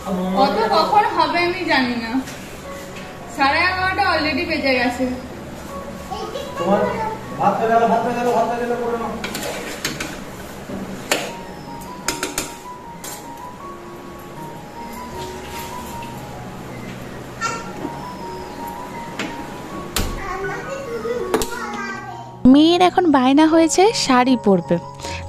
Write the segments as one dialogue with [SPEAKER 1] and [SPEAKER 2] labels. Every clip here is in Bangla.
[SPEAKER 1] কত কখন হবে আমি জানি না, 11:30 অলরেডি বেজে গেছে।
[SPEAKER 2] তোমার ভাত হয়ে গেল, ভাত হয়ে গেল, ভাত হয়ে গেল, করে নাও।
[SPEAKER 3] মেয়ের এখন বায়না হয়েছে শাড়ি পরবে।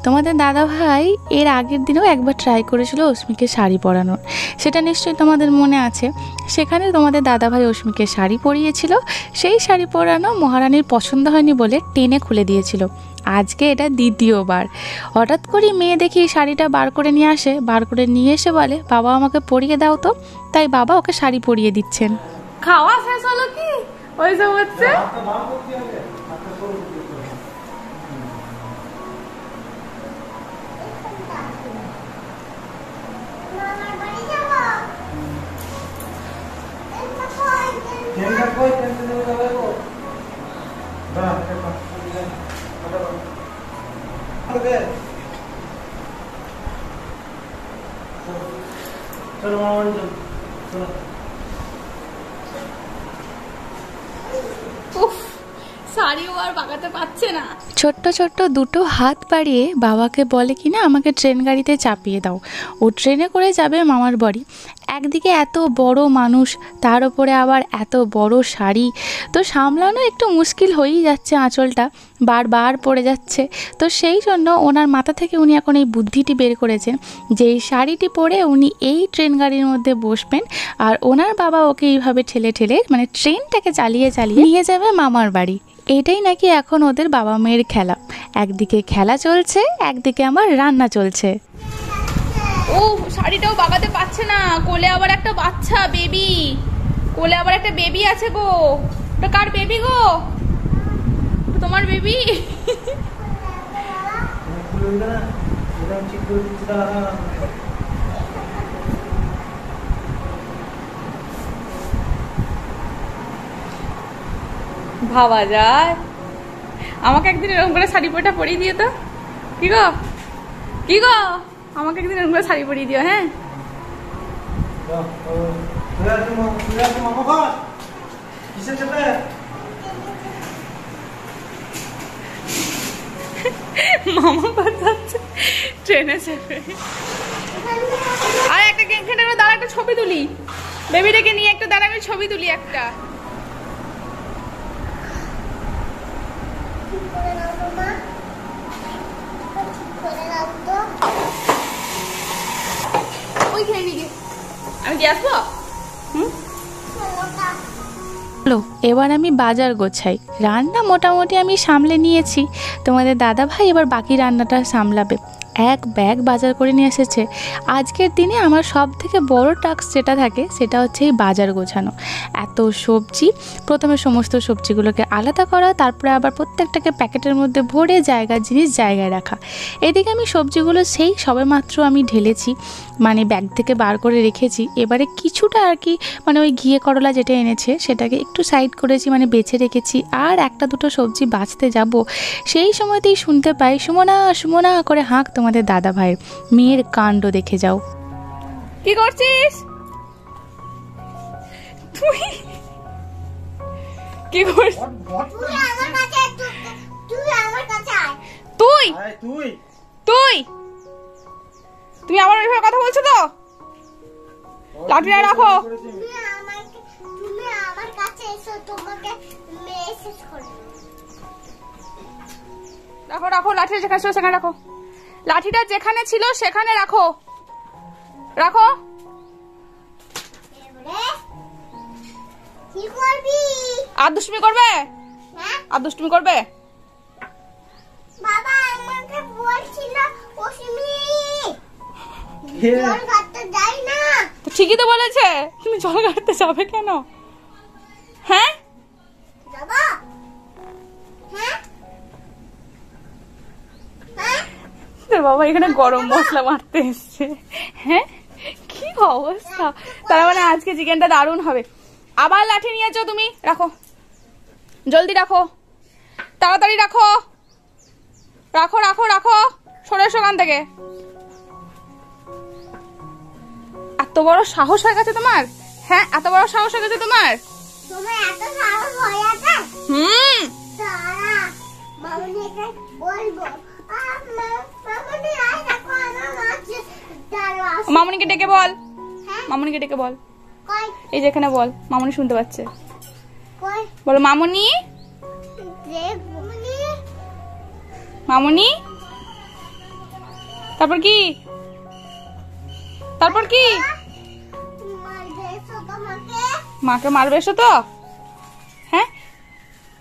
[SPEAKER 3] তোমাদের দাদাভাই এর আগের দিনেও একবার ট্রাই করেছিল অস্মিকে শাড়ি পরানোর, সেটা নিশ্চয়ই তোমাদের মনে আছে। সেখানে তোমাদের দাদাভাই অস্মিকে শাড়ি পরিয়েছিল, সেই শাড়ি পরানো মহারানীর পছন্দ হয়নি বলে টেনে খুলে দিয়েছিল। আজকে এটা দ্বিতীয়বার। হঠাৎ করে মেয়ে দেখি শাড়িটা বার করে নিয়ে আসে, বার করে নিয়ে এসে বলে বাবা আমাকে পরিয়ে দাও তো। তাই বাবা ওকে শাড়ি পরিয়ে দিচ্ছেন।
[SPEAKER 1] খাওয়া শেষ হলো কি ওইসব হচ্ছে?
[SPEAKER 2] চলো মামা চলো।
[SPEAKER 1] শাড়িও আর বাগাতে পারছে না।
[SPEAKER 3] ছোট্ট ছোট্ট দুটো হাত বাড়িয়ে বাবাকে বলে কিনা আমাকে ট্রেন গাড়িতে চাপিয়ে দাও। ও ট্রেনে করে যাবে মামার বাড়ি। একদিকে এত বড় মানুষ, তার উপরে আবার এত বড় শাড়ি, তো সামলানো একটু মুশকিল হয়েই যাচ্ছে, আঁচলটা বারবার পড়ে যাচ্ছে। তো সেই জন্য ওনার মাথা থেকে উনি এখন এই বুদ্ধিটি বের করেছেন যে এই শাড়িটি পরে উনি এই ট্রেন গাড়ির মধ্যে বসবেন, আর ওনার বাবা ওকে এইভাবে ঠেলে ঠেলে মানে ট্রেনটাকে চালিয়ে চালিয়ে নিয়ে যাবে মামার বাড়ি। এটাই নাকি এখন ওদের বাবা মেয়ের খেলা। একদিকে খেলা চলছে, একদিকে আমার রান্না চলছে।
[SPEAKER 1] ও শাড়িটাও বাগাতে পারছে না, কোলে আবার একটা বাচ্চা বেবি, কোলে আবার একটা বেবি আছে গো। ওটা কার বেবি গো? তোমার বেবি? ভাবা যায়, আমাকে একদিন এরকম করে শাড়ি পরটা পরিয়ে দিও তো। কি গো, কি গো, আমাকে একদিন এরকম করে শাড়ি পরিয়ে দিও। হ্যাঁ মামা বাজাচ্ছে ট্রেনে চেপে। আর একটা এখানে দাঁড়া, একটা ছবি তুলি, বেবিটাকে নিয়ে একটা দাঁড়া, আমি ছবি তুলি একটা। আমি দিয়ে আসবো।
[SPEAKER 3] এবার আমি বাজার গোছাই। রান্না মোটামুটি আমি সামলে নিয়েছি, তোমাদের দাদা ভাই এবার বাকি রান্নাটা সামলাবে। এক ব্যাগ বাজার করে নিয়ে এসেছে। আজকের দিনে আমার সব থেকে বড় টাস্ক যেটা থাকে সেটা হচ্ছে এই বাজার গোছানো। এত সবজি, প্রথমে সমস্ত সবজিগুলোকে আলাদা করা, তারপরে আবার প্রত্যেকটাকে প্যাকেটের মধ্যে ভরে জায়গার জিনিস জায়গায় রাখা। এদিকে আমি সবজিগুলো সেই সবেমাত্র আমি ঢেলেছি, মানে ব্যাগ থেকে বার করে রেখেছি। এবারে কিছুটা আর কি মানে ওই ঘিয়ে করলা যেটা এনেছে সেটাকে একটু সাইড করেছি, মানে বেছে রেখেছি। আর একটা দুটো সবজি বাছতে যাব, সেই সময়তেই শুনতে পাই সুমনা সুমনা করে হাঁক তোমাদের দাদা ভাইয়ের। মেয়ের কাণ্ড দেখে যাও।
[SPEAKER 1] কি করছিস তুই? কি করছিস তুই? তুই তুমি আমার ওইভাবে কথা বলছো তো? লাঠিটা রাখো। রাখো রাখো, লাঠিটা যেখানে ছিল সেখানে রাখো, লাঠিটা যেখানে ছিল সেখানে রাখো, রাখো। আর দুষ্টুমি করবে? আর দুষ্টুমি করবে?
[SPEAKER 4] বাবা আমাকে বলছিল অসীমি জল ঘাটতে যাই না।
[SPEAKER 1] তো ঠিকই তো বলেছে, তুমি জল ঘাটতে যাবে কেন? হ্যাঁ
[SPEAKER 4] যাবা? হ্যাঁ
[SPEAKER 1] তোর বাবা এখানে গরম মশলা মারতে এসছে। হ্যাঁ কি অবস্থা! তার মানে আজকে চিকেনটা দারুণ হবে। আবার লাঠি নিয়েছো তুমি, রাখো জলদি রাখো, তাড়াতাড়ি রাখো, রাখো রাখো রাখো, সরে এসো ওখান থেকে। এত বড় সাহস হয়ে গেছে তোমার? হ্যাঁ, এত বড় সাহস হয়ে গেছে তোমার?
[SPEAKER 4] তোমার এত সাহস হয়ে আছে? দাঁড়া, মামনিকে বলবো। মামনি আয় দেখো আমার মাছ দাঁড়া।
[SPEAKER 1] মামনিকে ডেকে বল,
[SPEAKER 4] হ্যাঁ?
[SPEAKER 1] মামনিকে ডেকে বল।
[SPEAKER 4] কই
[SPEAKER 1] এই যেখানে বল, মামনি শুনতে পাচ্ছে।
[SPEAKER 4] কই
[SPEAKER 1] বলো মামনি,
[SPEAKER 4] দেখ মামনি।
[SPEAKER 1] মামনি। তারপর কি? তারপর কি?
[SPEAKER 4] মারবে এসো তোমাকে।
[SPEAKER 1] মাকে মারবে এসো তো? হ্যাঁ,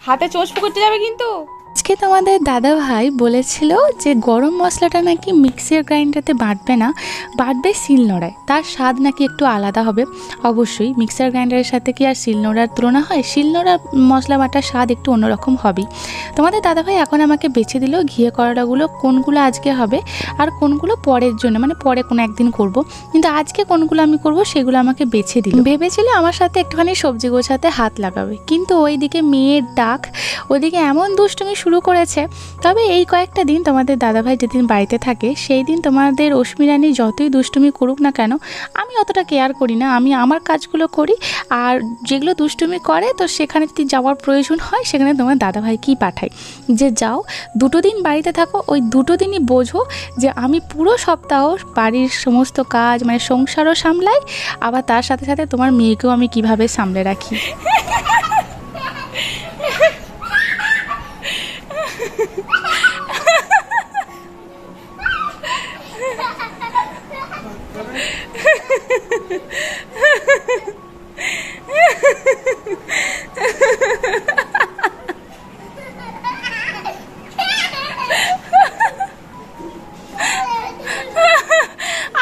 [SPEAKER 1] হাতে চোঁচ ফুকতে যাবে কিন্তু।
[SPEAKER 3] আজকে তোমাদের দাদা ভাই বলেছিল যে গরম মশলাটা নাকি মিক্সির গ্রাইন্ডারতে বাটবে না, বাটবে শিলনোড়ায়, তার স্বাদ নাকি একটু আলাদা হবে। অবশ্যই মিক্সার গ্রাইন্ডারের সাথে কি আর শিলনোড়ার তুলনা হয়? শিলনোড়া মশলা বাটার স্বাদ একটু অন্যরকম হবেই। তোমাদের দাদা ভাই এখন আমাকে বেছে দিল ঘিয়ে কড়াগুলো কোনগুলো আজকে হবে আর কোনগুলো পরের জন্য, মানে পরে কোনো একদিন করব, কিন্তু আজকে কোনগুলো আমি করব সেগুলো আমাকে বেছে দিল। ভেবেছিল আমার সাথে একটুখানি সবজি গোছাতে হাত লাগাবে, কিন্তু ওইদিকে মেয়ের ডাক, ওইদিকে এমন দুষ্টুমি শুরু করেছে। তবে এই কয়েকটা দিন তোমাদের দাদাভাই যেদিন বাড়িতে থাকে সেই দিন তোমাদের অশ্মি রানী যতই দুষ্টুমি করুক না কেন আমি অতটা কেয়ার করি না, আমি আমার কাজগুলো করি। আর যেগুলো দুষ্টুমি করে তো সেখানে যদি যাওয়ার প্রয়োজন হয় সেখানে তোমার দাদাভাইকেই পাঠাই যে যাও 2 দিন বাড়িতে থাকো, ওই 2 দিনই বোঝো যে আমি পুরো সপ্তাহ বাড়ির সমস্ত কাজ মানে সংসারও সামলাই, আবার তার সাথে সাথে তোমার মেয়েকেও আমি কিভাবে সামলে রাখি।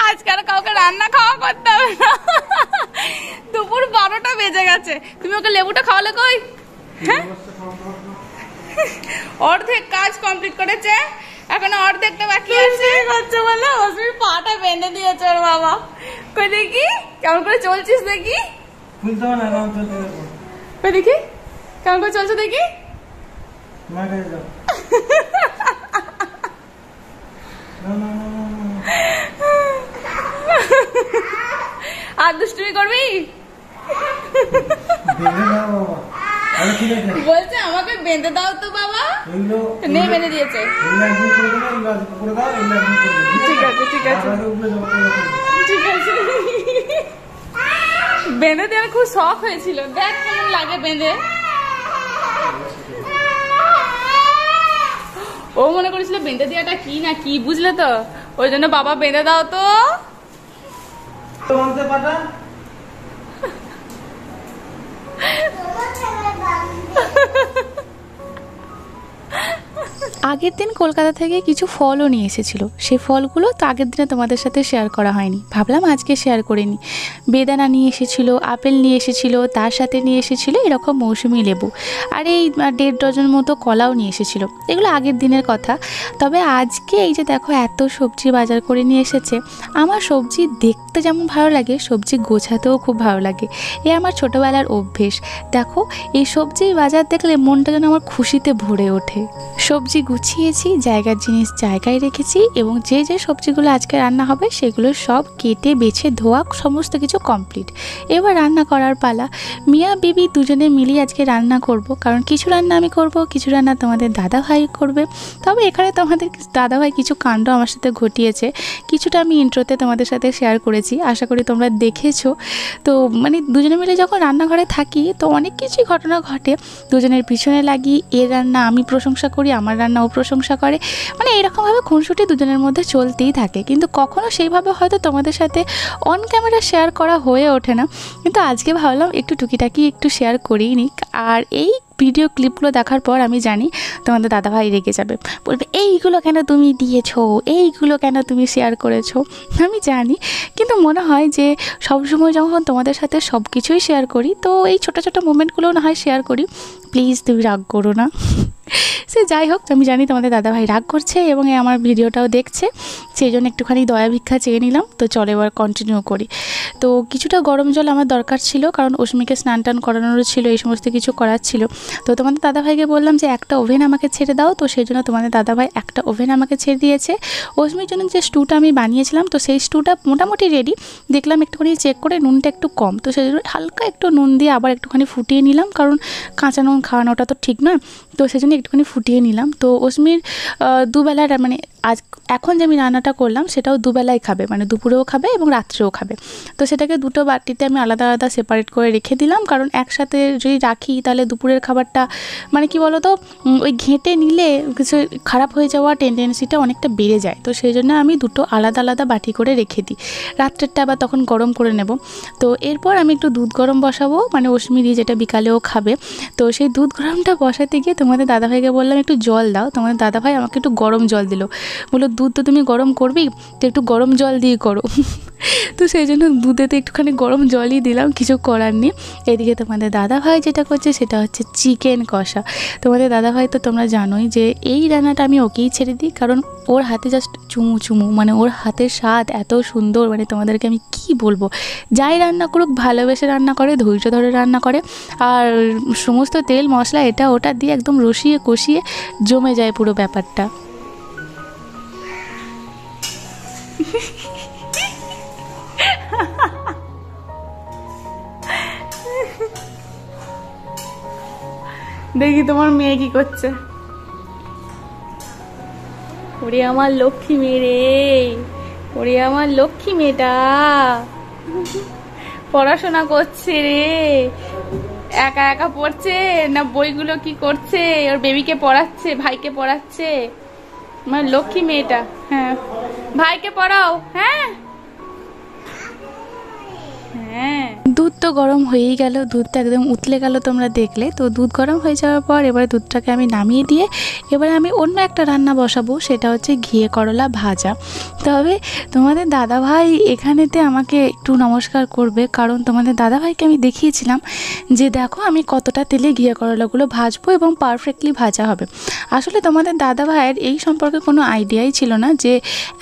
[SPEAKER 1] আজকাল কাউকে রান্না খাওয়া করতে হবে না। দুপুর 12টা বেজে গেছে, তুমি ওকে লেবুটা খাওয়ালে কই? হ্যাঁ, অর্ধেক কাজ কমপ্লিট করেছে, এখনো অর্ধেকটা বাকি আছে। করছে বলে অশ্মির পাটা বেঁধে দিয়েছে ওর বাবা। কই দেখি কেমন করে চলছিস, দেখি
[SPEAKER 2] খুলতে হবে না, নাম চলতে হবে।
[SPEAKER 1] কই দেখি কেমন করে চলছে দেখি।
[SPEAKER 2] মার কাছে যাও। না না না না, না।
[SPEAKER 1] আর দুষ্টুমি করবি?
[SPEAKER 2] বেঁধে দাও বাবা। আরে ঠিক আছে,
[SPEAKER 1] বলছে আমাকে বেঁধে দাও তো বাবা।
[SPEAKER 2] এগুলো
[SPEAKER 1] নেই, বেঁধে দিয়েছে।
[SPEAKER 2] এগুলো একদিন করে দেবো, এগুলো আজকে করে দাও, এগুলো একদিন করে দেবো।
[SPEAKER 1] ঠিক আছে, ঠিক আছে,
[SPEAKER 2] আর আগে উঠলে যাবো, করে দাও।
[SPEAKER 1] ঠিক আছে। বেঁধে দেওয়ার খুব শখ হয়েছিল, দেখ কেমন লাগে বেঁধে। ও মনে করেছিল বেঁধে দেওয়াটা কি না কি, বুঝলে তো, ওই জন্য বাবা বেঁধে দাও তো।
[SPEAKER 2] মানতে পাটা
[SPEAKER 3] আগের দিন কলকাতা থেকে কিছু ফলও নিয়ে এসেছিল, সেই ফলগুলো তো আগের দিনে তোমাদের সাথে শেয়ার করা হয়নি, ভাবলাম আজকে শেয়ার করে নিই। বেদানা নিয়ে এসেছিল, আপেল নিয়ে এসেছিল, তার সাথে নিয়ে এসেছিল এরকম মৌসুমি লেবু, আর এই 1.5 ডজন মতো কলাও নিয়ে এসেছিল। এগুলো আগের দিনের কথা। তবে আজকে এই যে দেখো এত সবজি বাজার করে নিয়ে এসেছে। আমার সবজি দেখতে যেমন ভালো লাগে, সবজি গোছাতেও খুব ভালো লাগে, এ আমার ছোটোবেলার অভ্যেস। দেখো এই সবজি বাজার দেখলে মনটা যেন আমার খুশিতে ভরে ওঠে। সবজি গুছিয়েছি, জায়গার জিনিস জায়গায় রেখেছি, এবং যে যে সবজিগুলো আজকে রান্না হবে সেগুলো সব কেটে বেছে ধোয়া সমস্ত কিছু কমপ্লিট। এবার রান্না করার পালা। মিয়া বিবি দুজনে মিলিয়ে আজকে রান্না করব, কারণ কিছু রান্না আমি করব, কিছু রান্না তোমাদের দাদাভাই করবে। তবে এখানে তোমাদের দাদাভাই কিছু কাণ্ড আমার সাথে ঘটিয়েছে, কিছুটা আমি ইন্ট্রোতে তোমাদের সাথে শেয়ার করেছি, আশা করি তোমরা দেখেছো। তো মানে দুজনে মিলে যখন রান্নাঘরে থাকি তো অনেক কিছুই ঘটনা ঘটে, দুজনের পিছনে লাগি, এর রান্না আমি প্রশংসা করি, আমার রান্না ও প্রশংসা করে, মানে এরকমভাবে খুনসুটি দুজনের মধ্যে চলতেই থাকে। কিন্তু কখনো সেইভাবে হয়তো তোমাদের সাথে অন ক্যামেরা শেয়ার করা হয়ে ওঠে না, কিন্তু আজকে ভাবলাম একটু টুকিটাকি একটু শেয়ার করেই নিই। আর এই ভিডিও ক্লিপগুলো দেখার পর আমি জানি তোমাদের দাদাভাই রেগে যাবে, বলবে এইগুলো কেন তুমি দিয়েছো, এইগুলো কেন তুমি শেয়ার করেছো। আমি জানি, কিন্তু মনে হয় যে সবসময় যখন তোমাদের সাথে সব কিছুই শেয়ার করি তো এই ছোটো ছোটো মোমেন্টগুলো না হয় শেয়ার করি। প্লিজ তুমি রাগ করো না। সে যাই হোক, আমি জানি তোমাদের দাদাভাই রাগ করছে এবং আমার ভিডিওটাও দেখছে, সেই জন্য একটুখানি দয়া ভিক্ষা চেয়ে নিলাম। তো চলো এবার কন্টিনিউ করি। তো কিছুটা গরম জল আমার দরকার ছিল, কারণ অস্মিকে স্নান টান করানোরও ছিল, এই সমস্ত কিছু করার ছিল। তো তোমাদের দাদাভাইকে বললাম যে একটা ওভেন আমাকে ছেড়ে দাও, তো সেই জন্য তোমাদের দাদাভাই একটা ওভেন আমাকে ছেড়ে দিয়েছে। অস্মির জন্য যে স্টুটা আমি বানিয়েছিলাম, তো সেই স্টুটা মোটামুটি রেডি। দেখলাম একটুখানি চেক করে নুনটা একটু কম, তো সেই জন্য হালকা একটু নুন দিয়ে আবার একটুখানি ফুটিয়ে নিলাম, কারণ কাঁচা নুন খাওয়ানোটা তো ঠিক নয়। তো সেই জন্য একটুখানি ফুটিয়ে নিলাম। তো অস্মির দুবেলার মানে এখন যে আমি রান্নাটা করলাম সেটাও দুবেলাই খাবে, মানে দুপুরেও খাবে এবং রাত্রেও খাবে। তো সেটাকে দুটো বাটিতে আমি আলাদা আলাদা সেপারেট করে রেখে দিলাম, কারণ একসাথে যদি রাখি তাহলে দুপুরের খাবারটা মানে কি বলো তো, ওই ঘেঁটে নিলে কিছু খারাপ হয়ে যাওয়া টেন্ডেন্সিটা অনেকটা বেড়ে যায়। তো সেই জন্য আমি দুটো আলাদা আলাদা বাটি করে রেখে দিই, রাত্রেরটা আবার তখন গরম করে নেব। তো এরপর আমি একটু দুধ গরম বসাবো, মানে অস্মিরি যেটা বিকালেও খাবে। তো সেই দুধ গরমটা বসাতে গিয়ে তোমাদের দাদাভাইকে বললাম একটু জল দাও। তোমাদের দাদাভাই আমাকে একটু গরম জল দিল, বললো দুধ তো তুমি গরম করবেই, তো একটু গরম জল দিয়ে করো। তো সেই জন্য দুধেতে একটুখানি গরম জলই দিলাম, কিছু করার নেই। এদিকে তোমাদের দাদাভাই যেটা করছে সেটা হচ্ছে চিকেন কষা। তোমাদের দাদাভাই তো তোমরা জানোই যে এই রান্নাটা আমি ওকেই ছেড়ে দিই, কারণ ওর হাতে জাস্ট চুমু চুমু, মানে ওর হাতের স্বাদ এত সুন্দর, মানে তোমাদেরকে আমি কি বলবো। যাই রান্না করুক ভালোবেসে রান্না করে, ধৈর্য ধরে রান্না করে, আর সমস্ত তেল মশলা এটা ওটা দিয়ে একদম রসিয়ে কষিয়ে জমে যায় পুরো ব্যাপারটা।
[SPEAKER 1] দেখি তোমার মেয়ে কি করছে। ওরে আমার লক্ষ্মী মেয়ে রে, ওরে আমার লক্ষ্মী মেয়েটা পড়াশোনা করছে রে। একা একা পড়ছে না বইগুলো কি করছে, ওর বেবিকে পড়াচ্ছে, ভাইকে পড়াচ্ছে। আমার লক্ষ্মী মেয়েটা। হ্যাঁ ভাইকে পড়াও। হ্যাঁ হ্যাঁ।
[SPEAKER 3] দুধ তো গরম হয়েই গেল, দুধটা একদম উতলে গেল তোমরা দেখলে। তো দুধ গরম হয়ে যাওয়ার পর এবারে দুধটাকে আমি নামিয়ে দিয়ে এবারে আমি অন্য একটা রান্না বসাবো, সেটা হচ্ছে ঘিয়ে করলা ভাজা। তবে তোমাদের দাদাভাই এখানেতে আমাকে একটু নমস্কার করবে, কারণ তোমাদের দাদাভাইকে আমি দেখিয়েছিলাম যে দেখো আমি কতটা তেলে ঘিয়ে করলাগুলো ভাজবো এবং পারফেক্টলি ভাজা হবে। আসলে তোমাদের দাদাভাইয়ের এই সম্পর্কে কোনো আইডিয়াই ছিল না যে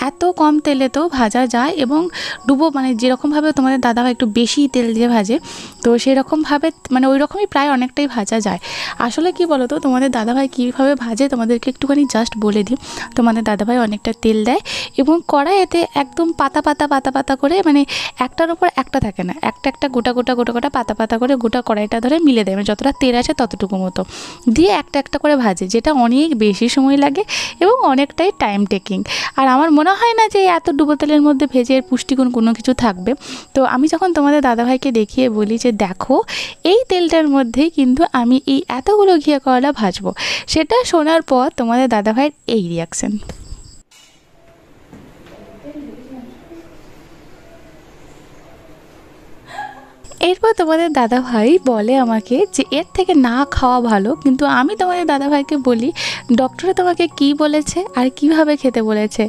[SPEAKER 3] এত কম তেলে তো ভাজা যায় এবং ডুবো, মানে যেরকমভাবে তোমাদের দাদাভাই একটু বেশি তেল দিয়ে ভাজে, তো সেরকমভাবে মানে ওই রকমই প্রায় অনেকটাই ভাজা যায়। আসলে কি বলো তো, তোমাদের দাদাভাই কীভাবে ভাজে তোমাদেরকে একটুখানি জাস্ট বলে দিই। তোমাদের দাদাভাই অনেকটা তেল দেয় এবং কড়াইতে একদম পাতা পাতা পাতা পাতা করে, মানে একটার উপর একটা থাকে না, একটা একটা গোটা গোটা গোটা গোটা পাতা পাতা করে গোটা কড়াইটা ধরে মিলে দেয়, মানে যতটা তেল আছে ততটুকু মতো দিয়ে একটা একটা করে ভাজে, যেটা অনেক বেশি সময় লাগে এবং অনেকটাই টাইম টেকিং। আর আমার মনে হয় না যে এত ডুবো তেলের মধ্যে ভেজে এর পুষ্টিগুণ কোনো কিছু থাকবে। তো আমি যখন তোমাদের দাদাভাইকে দেখিয়ে বলি যে দেখো এই তেলটার মধ্যেই কিন্তু আমি এই এতগুলো ঘিয়ে করলা ভাজবো, সেটা শোনার পর তোমাদের দাদাভাইয়ের এই রিয়াকশন। এরপর তোমাদের দাদাভাই বলে আমাকে যে এর থেকে না খাওয়া ভালো, কিন্তু আমি তোমাদের দাদাভাইকে বলি ডক্টরে তোমাকে কি বলেছে আর কিভাবে খেতে বলেছে।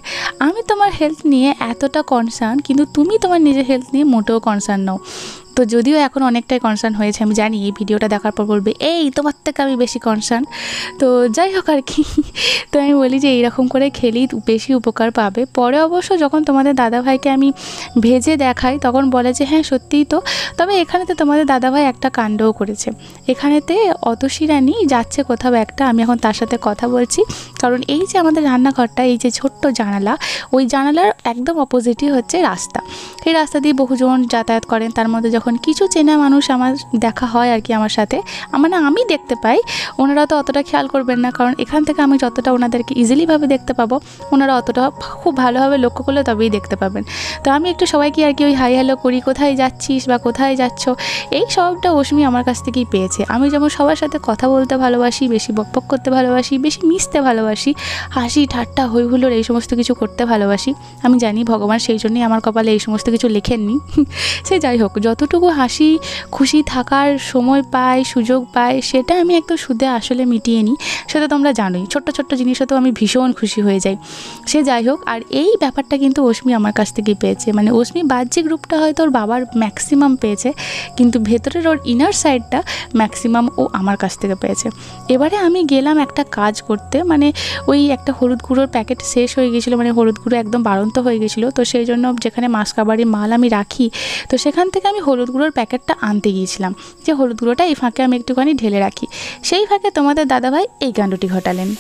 [SPEAKER 3] আমি তোমার হেলথ নিয়ে এতটা কনসার্ন, কিন্তু তুমি তোমার নিজের হেলথ নিয়ে মোটেও কনসার্ন নও। তো যদিও এখন অনেকটাই কনসার্ন হয়েছে, আমি জানি এই ভিডিওটা দেখার পর বলবে এই তোমার থেকে আমি বেশি কনসার্ন। তো যাই হোক আর কি, তো আমি বলি যে এইরকম করে খেলেই বেশি উপকার পাবে। পরে অবশ্য যখন তোমাদের দাদাভাইকে আমি ভেজে দেখাই তখন বলে যে হ্যাঁ সত্যিই তো। তবে এখানেতে তোমাদের দাদাভাই একটা কাণ্ডও করেছে, এখানেতে অতসী রানী যাচ্ছে কোথাও একটা, আমি এখন তার সাথে কথা বলছি, কারণ এই যে আমাদের রান্নাঘরটা, এই যে ছোট্ট জানালা, ওই জানালার একদম অপোজিটই হচ্ছে রাস্তা। এই রাস্তা দিয়ে বহুজন যাতায়াত করেন, তার মধ্যে যখন কিছু চেনা মানুষ আমার দেখা হয় আর কি আমার সাথে, মানে আমি দেখতে পাই, ওনারা তো অতটা খেয়াল করবেন না, কারণ এখান থেকে আমি যতটা ওনাদেরকে ইজিলিভাবে দেখতে পাবো ওনারা অতটা খুব ভালোভাবে লক্ষ্য করলে তবেই দেখতে পাবেন। তো আমি একটু সবাইকে আর কি ওই হাই হ্যালো করি, কোথায় যাচ্ছিস বা কোথায় যাচ্ছ, এই সবটা অস্মি আমার কাছ থেকেই পেয়েছে। আমি যেমন সবার সাথে কথা বলতে ভালোবাসি, বেশি বকবক করতে ভালোবাসি, বেশি মিশতে ভালোবাসি, হাসি ঠাট্টা হই হুল্লোড় এই সমস্ত কিছু করতে ভালোবাসি, আমি জানি ভগবান সেই জন্যই আমার কপালে এই সমস্ত কিছু লেখেননি। সে যাই হোক, যতটুকু যতটুকু হাসি খুশি থাকার সময় পাই, সুযোগ পাই, সেটা আমি একদম সুদে আসলে মিটিয়ে নিই। সেটা তোমরা জানোই, ছোট্ট ছোট্ট জিনিসেও আমি ভীষণ খুশি হয়ে যাই। সে যাই হোক, আর এই ব্যাপারটা কিন্তু অস্মি আমার কাছ থেকে পেয়েছে। মানে অস্মি বাহ্যিক রূপটা হয়তো ওর বাবার ম্যাক্সিমাম পেয়েছে, কিন্তু ভেতরের ওর ইনার সাইডটা ম্যাক্সিমাম ও আমার কাছ থেকে পেয়েছে। এবারে আমি গেলাম একটা কাজ করতে, মানে ওই একটা হলুদ গুঁড়োর প্যাকেট শেষ হয়ে গেছিলো, মানে হলুদ গুঁড়ো একদম বাড়ন্ত হয়ে গেছিলো। তো সেই জন্য যেখানে মাসকাবারির মাল আমি রাখি, তো সেখান থেকে আমি হলুদ গুঁড়োর প্যাকেটটা আনতে গিয়েছিলাম, যে হলুদ গুঁড়োটা এই ফাঁকে আমি একটুখানি ঢেলে রাখি। সেই ফাঁকে তোমাদের দাদাভাই এই কাণ্ডটি ঘটালেন।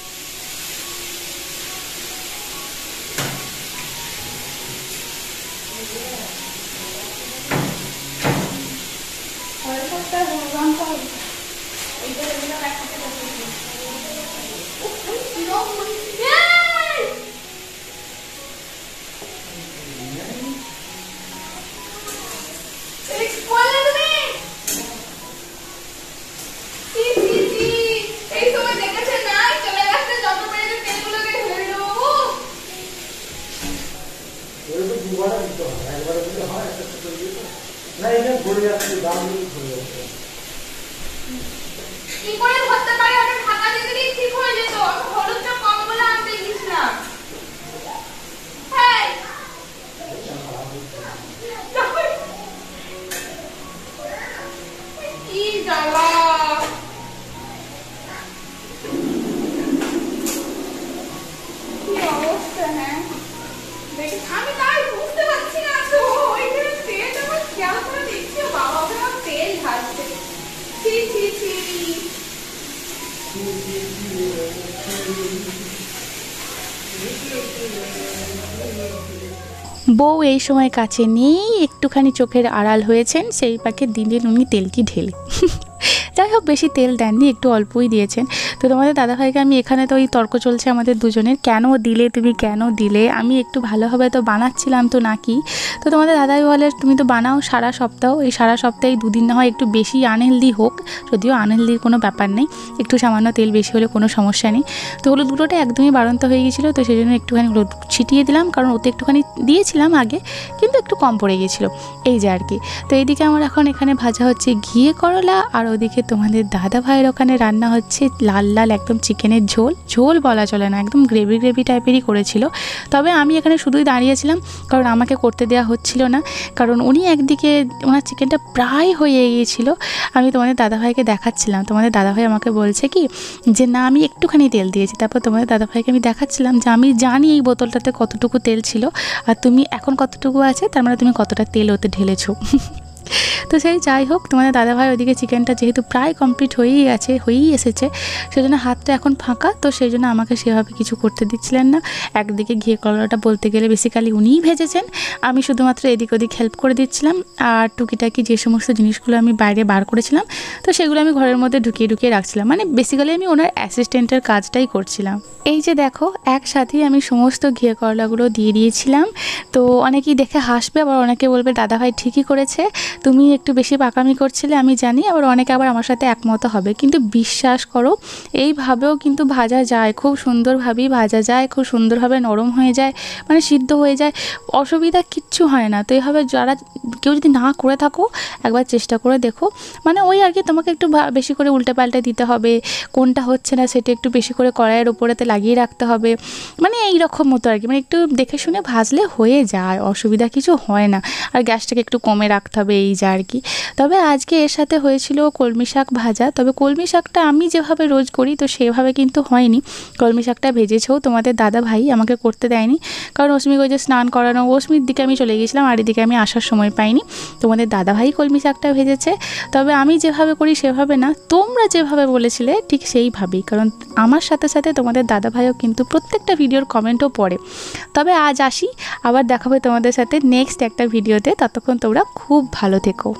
[SPEAKER 2] না এটা ঘুরে যাচ্ছে, দাম দিয়ে ঘুরে যাচ্ছে।
[SPEAKER 1] কি করে ধরতে পারে? ওটা ঢাকা দিয়ে দিলেই ঠিক হয়ে যেত। আমি হলুদটা কম বলে আনতে গেছিলাম। হেই, কি জ্বালা! কি অবস্থা! হ্যাঁ, দেখি আমি তাই বুঝতে পারছি না তো। ওইখানে তেল আমার খেয়াল করে দেখছি, বাবা আমার তেল ঢালছে। ছি ছি ছি।
[SPEAKER 3] বউ এই সময় কাছে নেই, একটুখানি চোখের আড়াল হয়েছেন, সেই পাকে দিলেন উনি তেলটি ঢেলে। যাই হোক, বেশি তেল দেননি, একটু অল্পই দিয়েছেন। তো তোমাদের দাদাভাইকে আমি এখানে, তো ওই তর্ক চলছে আমাদের দুজনের, কেন দিলে তুমি, কেন দিলে? আমি একটু ভালোভাবে তো বানাচ্ছিলাম তো নাকি। তো তোমাদের দাদাই বলে তুমি তো বানাও সারা সপ্তাহ, এই সারা সপ্তাহে দুদিন না হয় একটু বেশি আনহেলদি হোক, যদিও আনহেলদির কোনো ব্যাপার নেই, একটু সামান্য তেল বেশি হলে কোনো সমস্যা নেই। তো হলুদ গুঁড়োটা একদমই বাড়ন্ত হয়ে গেছিলো, তো সেই জন্য একটুখানি হলুদ ছিটিয়ে দিলাম, কারণ ওতে একটুখানি দিয়েছিলাম আগে, কিন্তু একটু কম পড়ে গিয়েছিলো, এই যে আর কি। তো এইদিকে আমার এখন এখানে ভাজা হচ্ছে ঘিয়ে করলা, আর ওদিকে তোমাদের দাদা ভাইয়ের ওখানে রান্না হচ্ছে লাল লাল একদম চিকেনের ঝোল। ঝোল বলা চলে না, একদম গ্রেভি গ্রেভি টাইপেরই করেছিল। তবে আমি এখানে শুধুই দাঁড়িয়েছিলাম, কারণ আমাকে করতে দেওয়া হচ্ছিল না, কারণ উনি একদিকে ওনার চিকেনটা প্রায় হয়ে গিয়েছিল। আমি তোমাদের দাদাভাইকে দেখাচ্ছিলাম, তোমাদের দাদাভাই আমাকে বলছে কি যে না আমি একটুখানি তেল দিয়েছি। তারপর তোমাদের দাদাভাইকে আমি দেখাচ্ছিলাম যে আমি জানি এই বোতলটাতে কতটুকু তেল ছিল, আর তুমি এখন কতটুকু আছে, তার মানে তুমি কতটা তেল ওতে ঢেলেছো। তো সেই যাই হোক, তোমাদের দাদাভাই ওইদিকে চিকেনটা যেহেতু প্রায় কমপ্লিট হয়েই এসেছে, সেজন্য হাতটা এখন ফাঁকা, তো সেই জন্য আমাকে সেভাবে কিছু করতে দিচ্ছিলেন না। একদিকে ঘিয়ে কলাটা বলতে গেলে বেসিক্যালি উনিই ভেজেছেন, আমি শুধুমাত্র এদিক ওদিক হেল্প করে দিচ্ছিলাম। আর টুকিটাকি যে সমস্ত জিনিসগুলো আমি বাইরে বার করেছিলাম, তো সেগুলো আমি ঘরের মধ্যে ঢুকিয়ে ঢুকিয়ে রাখছিলাম, মানে বেসিক্যালি আমি ওনার অ্যাসিস্ট্যান্টের কাজটাই করছিলাম। এই যে দেখো, একসাথেই আমি সমস্ত ঘিয়ে করলাগুলো দিয়ে দিয়েছিলাম। তো অনেকেই দেখে হাসবে, আবার অনেকে বলবে দাদাভাই ঠিকই করেছে, তুমি একটু বেশি পাকামি করছিলে আমি জানি, আবার অনেকে আবার আমার সাথে একমত হবে, কিন্তু বিশ্বাস করো এইভাবেও কিন্তু ভাজা যায়, খুব সুন্দরভাবেই ভাজা যায়, খুব সুন্দরভাবে নরম হয়ে যায়, মানে সিদ্ধ হয়ে যায়, অসুবিধা কিচ্ছু হয় না। তো এইভাবে যারা কেউ যদি না করে থাকো, একবার চেষ্টা করে দেখো। মানে ওই আর কি, তোমাকে একটু বেশি করে উল্টে পাল্টে দিতে হবে, কোনটা হচ্ছে না সেটা একটু বেশি করে কড়াইয়ের ওপরেতে লাগিয়ে রাখতে হবে, মানে এই রকম মতো আর কি, মানে একটু দেখে শুনে ভাজলে হয়ে যায়, অসুবিধা কিছু হয় না। আর গ্যাসটাকে একটু কমে রাখতে হবে, এই যা আর কি। তবে আজকে এর সাথে হয়েছিল কলমি শাক ভাজা। তবে কলমি শাকটা আমি যেভাবে রোজ করি তো সেভাবে কিন্তু হয়নি। কলমি শাকটা ভেজেছেও তোমাদের দাদা ভাই, আমাকে করতে দেয়নি, কারণ অস্মিকে ওই যে স্নান করানো, অস্মির দিকে আমি চলে গেছিলাম, আর এদিকে আমি আসার সময় পাইনি। তোমাদের দাদা ভাই কলমি শাকটা ভেজেছে। তবে আমি যেভাবে করি সেভাবে না, তোমরা যেভাবে বলেছিলে ঠিক সেইভাবেই, কারণ আমার সাথে সাথে তোমাদের দাদা ভাইও কিন্তু প্রত্যেকটা ভিডিওর কমেন্টও পড়ে। তবে আজ আসি, আবার দেখা হবে তোমাদের সাথে নেক্সট একটা ভিডিওতে। ততক্ষণ তোমরা খুব ভালো থেকো।